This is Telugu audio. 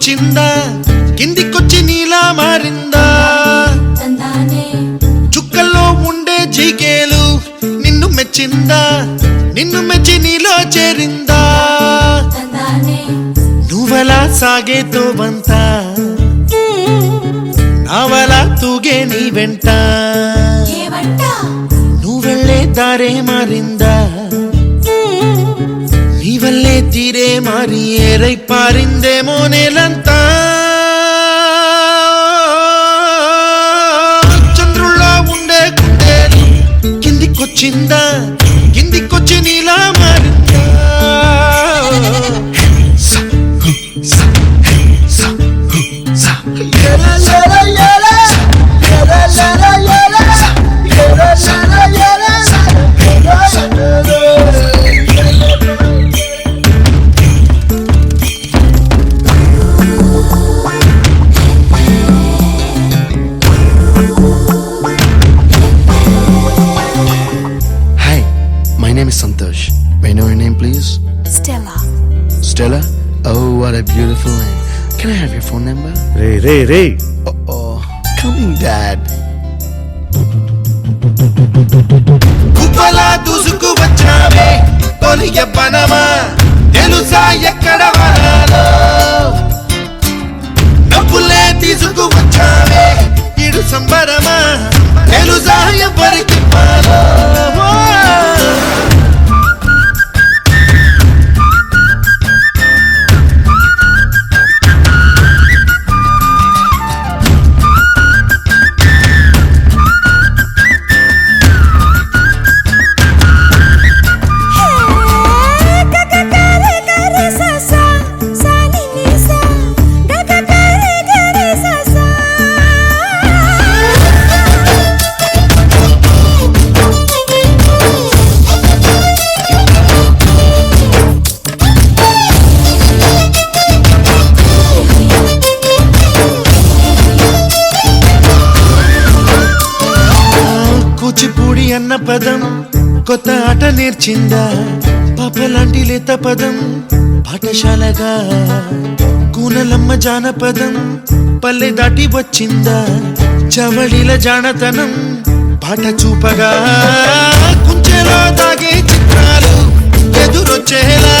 కిందికొచ్చిందా కిందికొచ్చి నీలా మారిందా చుక్కల్లో ఉండే జీకేలు నిన్ను మెచ్చిందా నిన్ను మెచ్చి నీలో చేరిందా నువ్వలా సాగేతో వంత నావలా తూగే నీ వెంట నువ్వెళ్ళే దారే మారిందా నీవల్లే తీరే మారి ఏరై పారిందేమో నేలంతా చంద్రుల్లో ఉండే గుండెలు కిందికొచ్చిందా కిందికొచ్చి నీలా మారిందా My name is Santosh. May I know your name, please? Stella. Stella? Oh, what a beautiful name. Can I have your phone number? Ray. Oh, coming, Dad. కుప్పలా దూసుకు వచ్చావే తొలి యవ్వనమా తెలుసా ఎక్కడ వనాలో డబ్బులే తీసుకు వచ్చావే ఇడు సంబరమా తెలుసా ఎవరికి పాలో కూచిపూడి అన్న పదం కొత్త ఆట నేర్చిందా పాపలాంటి లేత పదం పాఠశాలగా కూనలమ్మ జానపదం పల్లె దాటి వచ్చిందా చవళిల జానతనం పాట చూపగా కుంచెలో దాగే చిత్రాలు ఎదురొచ్చేలా